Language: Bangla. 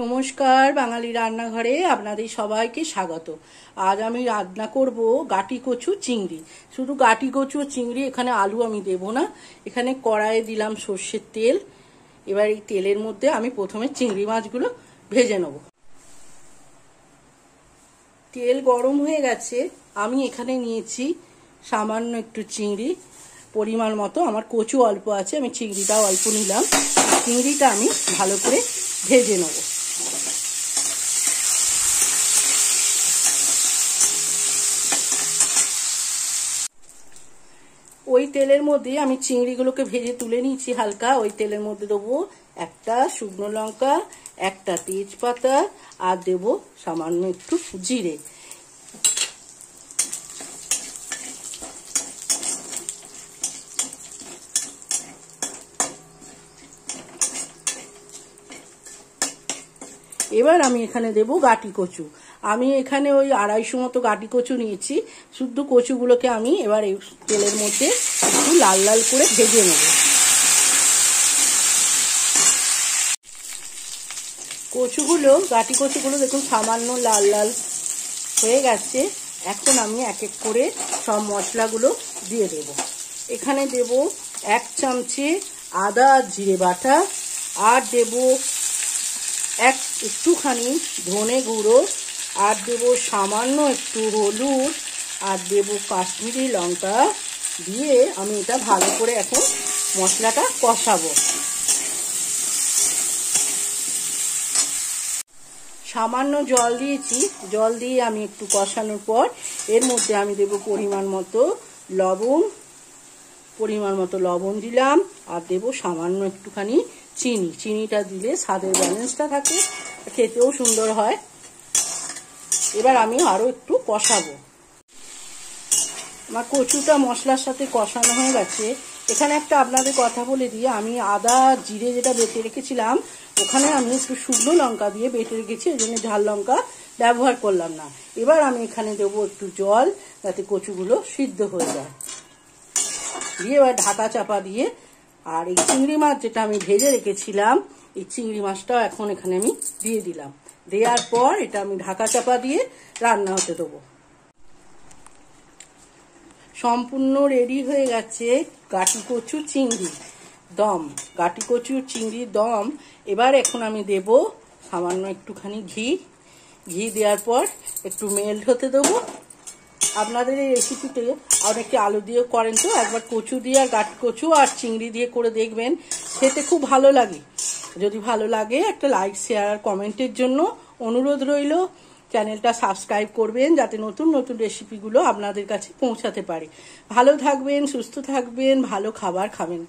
নমস্কার, বাঙালি রান্নাঘরে আপনাদের সবাইকে স্বাগত। আজ আমি রান্না করব গাটি কচু চিংড়ি। শুধু গাটি কচু চিংড়ি, এখানে আলু আমি দেব না। এখানে কড়াইয়ে দিলাম সর্ষের তেল। এবার এই তেলের মধ্যে আমি প্রথমে চিংড়ি মাছগুলো ভেজে নেব। তেল গরম হয়ে গেছে। আমি এখানে নিয়েছি সামান্য একটু চিংড়ি, পরিমাণ মতো। আমার কচু অল্প আছে, আমি চিংড়িটাও অল্প নিলাম। চিংড়িটা আমি ভালো করে ভেজে নেব। ওই তেলের মধ্যে আমি চিংড়িগুলোকে ভেজে তুলে নিয়েছি হালকা। ওই তেলের মধ্যে দেবো একটা শুকনো লঙ্কা, একটা তেজপাতা, আর দেবো সামান্য একটু জিরে। এবার আমি এখানে দেব গাটি কচু। আমি এখানে ওই 250 মতো গাটি কচু নিয়েছি। শুদ্ধ কচুগুলোকে আমি এবার এই তেলের মধ্যে একটু লাল লাল করে ভেজে নেব। গাটি কচুগুলো দেখুন সামান্য লাল লাল হয়ে গেছে। এখন আমি এক এক করে সব মশলাগুলো দিয়ে দেব। এখানে দেব 1 চামচে আদা আর জিরে বাটা, আর দেব একটুখানি ধনে গুঁড়ো, আর দেব সামান্য একটু হলুদ, আর দেব কাশ্মীরি লঙ্কা। দিয়ে আমি এটা ভালো করে এখন মশলাটা কষাবো। সামান্য জল দিয়েছি। জল দিয়ে আমি একটু কষানোর পর এর মধ্যে আমি দেব পরিমাণ মতো লবণ দিলাম, আর দেব সামান্য একটুখানি চিনি। চিনিটা দিলে স্বাদের ব্যালেন্সটা থাকে, খেতেও সুন্দর হয়। এবার আমি আরো একটু কষাবো। আমার কচুটা মশলার সাথে কষানো হয়ে গেছে। এখানে একটা আপনাদের কথা বলে দিয়ে, আমি আদা জিরে যেটা বেটে রেখেছিলাম, ওখানে আমি একটু শুকনো লঙ্কা দিয়ে বেটে রেখেছি, ওই জন্য ঝাল লঙ্কা ব্যবহার করলাম না। এবার আমি এখানে দেবো একটু জল, যাতে কচুগুলো সিদ্ধ হয়ে যায়। দিয়ে এবার ঢাকা চাপা দিয়ে, আর এই চিংড়ি মাছ যেটা আমি ভেজে রেখেছিলাম, এই চিংড়ি মাছটাও এখন এখানে আমি দিয়ে দিলাম। দেওয়ার পর এটা আমি ঢাকা চাপা দিয়ে রান্না হতে দেবো। সম্পূর্ণ রেডি হয়ে গেছে গাটি কচু চিংড়ি দম। গাটি কচু চিংড়ির দম। এবার এখন আমি দেব সামান্য একটুখানি ঘি। দেওয়ার পর একটু মেল্ট হতে দেবো। আপনাদের এই রেসিপিতে অনেকে আলু দিয়েও করেন, তো একবার কচু দিয়ে আর গাটি কচু আর চিংড়ি দিয়ে করে দেখবেন, খেতে খুব ভালো লাগে। যদি ভালো লাগে একটা লাইক, শেয়ার আর কমেন্টের জন্য অনুরোধ রইল। চ্যানেলটা সাবস্ক্রাইব করবেন, যাতে নতুন নতুন রেসিপিগুলো আপনাদের কাছে পৌঁছাতে পারে। ভালো থাকবেন, সুস্থ থাকবেন, ভালো খাবার খাবেন।